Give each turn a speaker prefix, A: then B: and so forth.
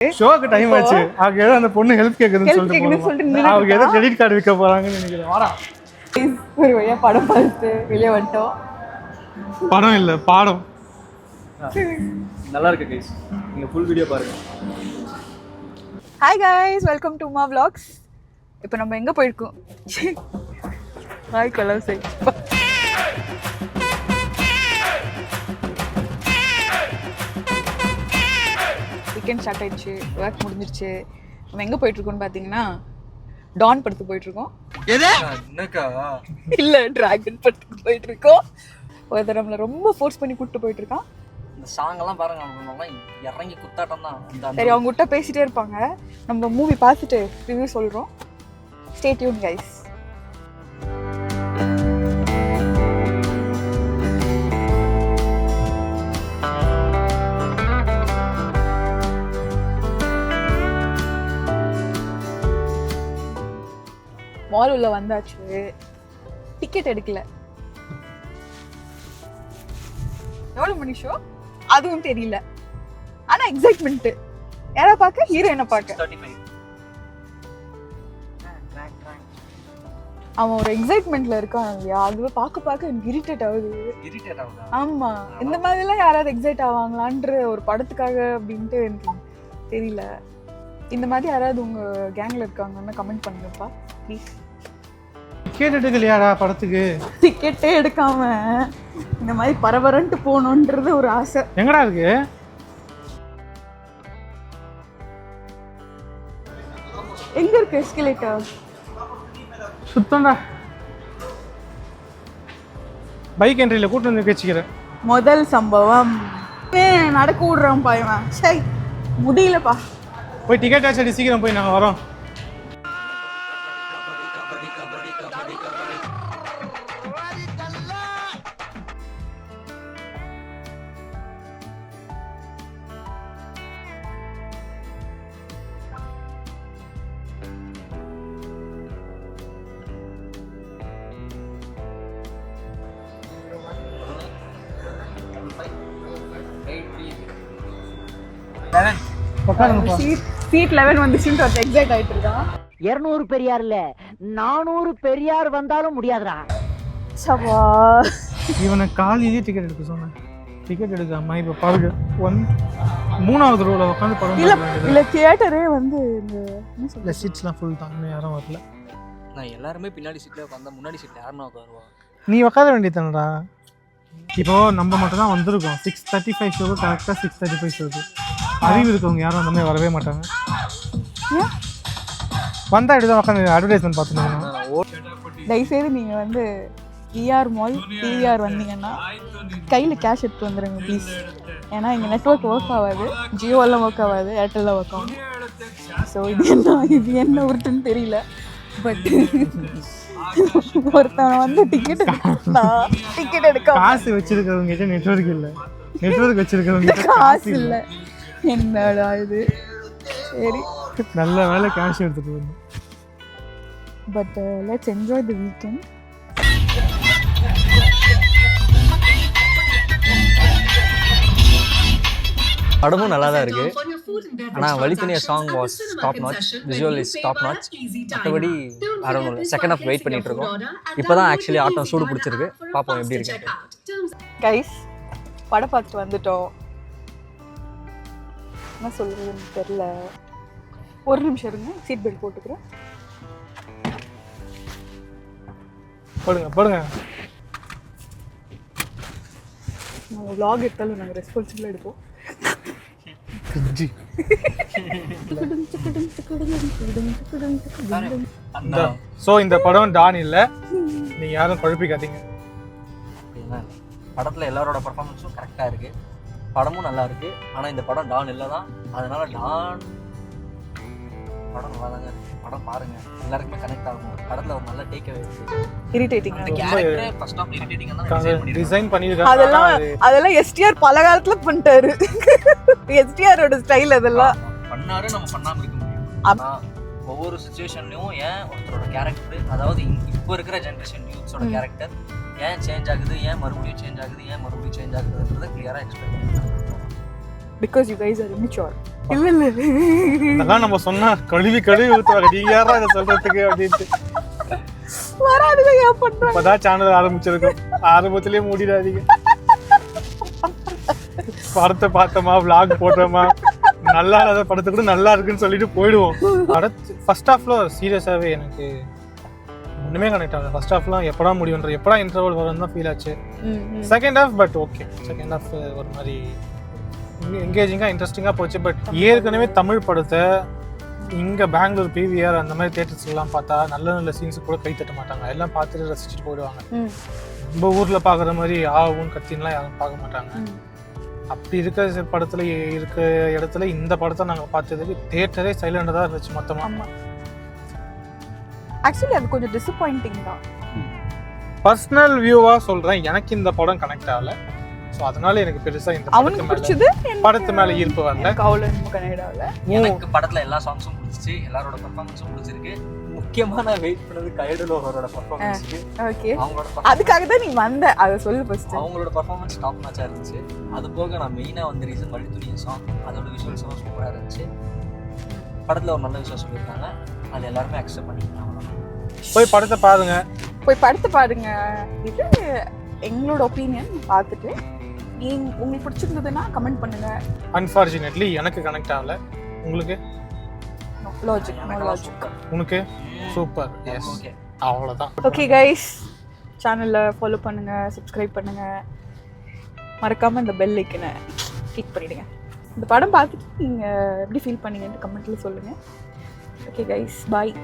A: ஷோக்கு டைம் ஆச்சு. அவங்க ஏதோ அந்த பொண்ணு ஹெல்ப் கேக்குதுன்னு சொல்லிட்டு அவங்க ஏதோ கிரெடிட் கார்டு விற்க போறாங்கன்னு நினைக்கிறேன். வாடா
B: ஒரு வழியா படம் பார்த்து வெளியே வந்துட்டோம்.
A: படம் இல்ல பாடம்.
C: நல்லா இருக்கு கைஸ், நீங்க ஃபுல் வீடியோ பாருங்க.
B: ஹாய் கைஸ், வெல்கம் டு மா vlogs. இப்போ நம்ம எங்க போயிருக்கோம்? ஹாய் கலர் சை. வீக்கெண்ட் ஸ்டார்ட் ஆயிடுச்சு, ஒர்க் முடிஞ்சிருச்சு. நம்ம எங்கே போயிட்டுருக்கோம்னு பார்த்தீங்கன்னா டான் படத்துக்கு போயிட்டுருக்கோம்.
C: என்னக்கா?
B: இல்லை, டிராகன் படத்துக்கு போயிட்டுருக்கோம். ஒருத்தர் நம்மளை ரொம்ப ஃபோர்ஸ் பண்ணி கூப்பிட்டு போயிட்டுருக்கான்.
C: இந்த சாங்கெல்லாம் பாருங்க, அவங்க இறங்கி குத்தாட்டம் தான்.
B: சரி, அவங்க கிட்ட பேசிட்டே இருப்பாங்க. நம்ம மூவி பார்த்துட்டு ரிவ்யூ சொல்கிறோம். Stay tune guys. மால் உள்ள வந்தாச்சு, டிக்கெட் எடுக்கல. எவ்வளவு மணி ஷோ அதுவும் தெரியல, ஆனா எக்ஸைட்மெண்ட். யாரா பார்க்க? ஹீரோயினை பார்க்க. அவன் ஒரு எக்ஸைட்மெண்ட்ல இருக்கான் இல்லையா, அதுவே பார்க்க எனக்கு இரிட்டேட் ஆகுது. ஆமா, இந்த மாதிரிலாம் யாராவது எக்ஸைட் ஆவாங்களான்ற ஒரு படத்துக்காக அப்படின்ட்டு எனக்கு தெரியல. இந்த மாதிரி யாராவது உங்க கேங்ல இருக்காங்கன்னா கமெண்ட் பண்ணுங்கப்பா ப்ளீஸ்.
A: டிக்கெட் எடுக்கலையாடா படத்துக்கு?
B: டிக்கெட்டே எடுக்காம இந்த மாதிரி பரபரன்ட்டு போகணுன்றது ஒரு ஆசை.
A: எங்கடா இருக்கு?
B: எங்க இருக்கு எஸ்கலேட்டர்?
A: சுத்தம்டா. பைக் என்ட்ரியில கூட்டு வந்து வச்சுக்கிறேன்.
B: முதல் சம்பவம் நடக்க விடுறான் பாயவன். சரி, முடியலப்பா.
A: போய் டிக்கெட் ஆச்சு, சீக்கிரம் போய் நாங்கள் வரோம்.
B: சீட் 11 வந்துச்சுன்னு ஒரு எக்ஸைட் ஆயிட்டு இருக்கான்.
D: 200 பெரியார் இல்ல 400 பெரியார் வந்தாலும் முடியாதுடா.
B: சவா,
A: இவனை காலையிலேயே டிக்கெட் எடுக்க சொன்னேன். டிக்கெட் எடுக்காம இப்போ பாருங்க, மூணாவது ரோல உட்காந்து படம்
B: இல்ல தியேட்டரே வந்து
A: இந்த சீட்ஸ்லாம் ஃபுல் தான், இன்னும் யாரும் வரல.
C: நான் எல்லாருமே பின்னாடி சீட்ல உட்காந்தா முன்னாடி சீட்ல யாருன்னா உட்காருவா?
A: நீ உட்கார வேண்டியதானடா. இப்போ நம்ம மட்டும் தான் வந்திருக்கோம். 6:35 ஷோக்கு கரெக்டாக 6:35 ஷோக்கு. அறிவு இருக்கவங்க யாரும் அந்த மாதிரி வரவே மாட்டாங்க. வந்தா இப்படிதான் உட்காந்து அட்வர்டைஸ்மெண்ட் பார்த்துருக்கோம்.
B: தயவுசெய்து நீங்க வந்து பிஆர் மால் பிஆர் வந்தீங்கன்னா கையில கேஷ் எடுத்து வந்துடுங்க ப்ளீஸ். ஏன்னா இங்க நெட்வொர்க் ஒர்க் ஆகாது, ஜியோலாம் ஒர்க் ஆகாது, ஏர்டெல்லாம் ஒர்க் ஆகும். ஸோ இது என்ன உருட்டுன்னு தெரியல. பட் ஒருத்தவன் வந்து டிக்கெட் எடுக்க
A: காசு வச்சிருக்கவங்க கிட்ட நெட்வொர்க் இல்லை, நெட்வொர்க் வச்சிருக்கவங்க
B: காசு இல்லை. என்னடா இது? சரி,
A: நல்ல வேலை கேஷ் எடுத்துட்டு வந்தோம்.
B: But let's enjoy the weekend.
C: படமும் நல்லா தான் இருக்கு. ஆனால் வலித்துணிய song was top notch, visual is top notch. மற்றபடி வேற ஒன்றும் இல்லை. செகண்ட் ஹாஃப் வெயிட் பண்ணிட்டு இருக்கோம். இப்போ தான் ஆக்சுவலி ஆட்டம் சூடு பிடிச்சிருக்கு, பார்ப்போம் எப்படி இருக்கு.
B: கைஸ், படம் பார்த்துட்டு வந்துட்டோம். என்ன சொல்றதுன்னு தெரியல. ஒரு நிமிஷம் இருங்க, சீட் பெல்ட் போட்டுக்கிறேன்.
A: போடுங்க.
B: நாங்கள் vlog எடுத்தாலும் நாங்கள் ரெஸ்பான்சிபிளாக எடுப்போம்.
A: ஸோ இந்த படம் டான் இல்லை, நீங்கள் யாரும் குழப்பிக்காதீங்க.
C: படத்தில் எல்லாரோட பர்ஃபார்மன்ஸும் கரெக்டாக இருக்குது, படமும் நல்லா இருக்குது. ஆனால் இந்த படம் டான் இல்லை தான். அதனால டான் படம் நல்லா தாங்க இருக்குது. படம் பாருங்க, எல்லாருக்குமே கனெக்ட் ஆகும். படத்தில் ஒரு நல்ல டேக் அவே இருக்குது.
B: இரிட்டேட்டிங்
C: கேரக்டர் ஃபர்ஸ்ட் ஆஃப் இரிட்டேட்டிங்கா தான்
A: டிசைன் பண்ணிருக்காங்க.
B: அதெல்லாம் எஸ்டிஆர் பல காலத்துல பண்ணிட்டாரு. எஸ்டிஆரோட ஸ்டைல் அதெல்லாம்
C: பண்ணாரு, நம்ம பண்ணாம இருக்க முடியும். ஆனா ஒவ்வொரு சிச்சுவேஷன்லயும் ஏன் ஒருத்தரோட கேரக்டர், அதாவது இப்போ இருக்கிற ஜெனரேஷன் யூத்ஸோட கேரக்டர் ஏன் சேஞ்ச் ஆகுது, ஏன் மறுபடியும் சேஞ்ச் ஆகுதுன்றதை கிளியரா எக்ஸ்பிளைன் பண்ணுறாங்க.
B: because you guys are immature. இல்ல இல்ல
A: இதெல்லாம் நம்ம சொன்னா கழுவி ஊத்துவாங்க. நீங்க யாரா இதை சொல்றதுக்கு அப்படின்ட்டு.
B: வராதுங்க ஏன் பண்றாங்க?
A: இப்பதான் சேனல் ஆரம்பிச்சிருக்கோம். ஆரம்பத்திலேயே மூடிடாதீங்க. படத்தை பார்த்தோமா, vlog போட்டோமா, நல்லா இல்லாத படத்தை கூட நல்லா இருக்குன்னு சொல்லிட்டு போயிடுவோம். அடுத்து ஃபர்ஸ்ட் ஹாஃப்ல சீரியஸாவே எனக்கு ஒண்ணுமே கனெக்ட் ஆகல. ஃபர்ஸ்ட் ஹாஃப்லாம் எப்படா முடியுன்ற, எப்படா இன்டர்வல் வரும்னு தான் ஃபீல் ஆச்சு. Second half but okay, second half ஒரு மாதிரி என்கேஜிங்காக இன்ட்ரெஸ்டிங்காக போச்சு. பட் ஏற்கனவே தமிழ் படத்தை இங்கே பெங்களூர் PVR அந்த மாதிரி தேட்டர்ஸ்லாம் பார்த்தா நல்ல நல்ல சீன்ஸு கூட கை தட்ட மாட்டாங்க. எல்லாம் பார்த்துட்டு ரசிச்சுட்டு போயிடுவாங்க. நம்ம ஊரில் பார்க்குற மாதிரி ஆவும் கத்தின்லாம் யாரும் பார்க்க மாட்டாங்க. அப்படி இருக்க படத்தில் இருக்க இடத்துல இந்த படத்தை நாங்கள் பார்த்ததுக்கு தேட்டரே சைலண்டாக தான் இருந்துச்சு மொத்தமாக.
B: ஆக்சுவலி அது கொஞ்சம் டிசப்பாயிண்டிங் தான்.
A: பர்சனல் வியூவாக சொல்கிறேன், எனக்கு இந்த படம் கனெக்ட் ஆகலை. ஸோ அதனால எனக்கு பெருசாக இந்த
B: அவனுக்கு பிடிச்சது
A: படத்து மேலே ஈர்ப்பு வரல.
C: எனக்கு படத்தில் எல்லா சாங்ஸும் பிடிச்சிச்சு, எல்லாரோட பர்ஃபார்மன்ஸும் பிடிச்சிருக்கு. முக்கியமாக நான் வெயிட் பண்ணது கைடலோரோட பர்ஃபார்மன்ஸுக்கு.
B: ஓகே, அதுக்காக தான் நீ வந்த, அதை சொல்லு ஃபர்ஸ்ட்.
C: அவங்களோட பர்ஃபார்மன்ஸ் டாப் மேட்சாக இருந்துச்சு. அது போக நான் மெயினாக வந்து ரீசன் வழித்துணியின் சாங், அதோட விஷுவல்ஸும் சூப்பராக இருந்துச்சு. படத்தில் ஒரு நல்ல விஷயம் சொல்லியிருக்காங்க, அது எல்லாருமே அக்செப்ட் பண்ணிக்கலாம்.
A: போய் படத்தை பாருங்க,
B: இது எங்களோட ஒப்பீனியன். பார்த்துட்டு உங்களுக்கு பிடிச்சிருந்ததுன்னா கமெண்ட் பண்ணுங்க.
A: அன்ஃபார்ச்சுனேட்லி எனக்கு கனெக்ட் ஆகல. உங்களுக்கு?
B: லாஜிக்.
A: உனக்கு? சூப்பர். எஸ்,
C: ஓகே,
A: அவ்வளோதான்.
B: ஓகே கைஸ், சேனலை ஃபாலோ பண்ணுங்க, சப்ஸ்கிரைப் பண்ணுங்க, மறக்காம இந்த பெல் ஐக்கனை கிளிக் பண்ணிடுங்க. இந்த படம் பார்த்துட்டு நீங்கள் எப்படி ஃபீல் பண்ணீங்கன்னு கமெண்ட்ல சொல்லுங்கள். ஓகே கைஸ், பாய்.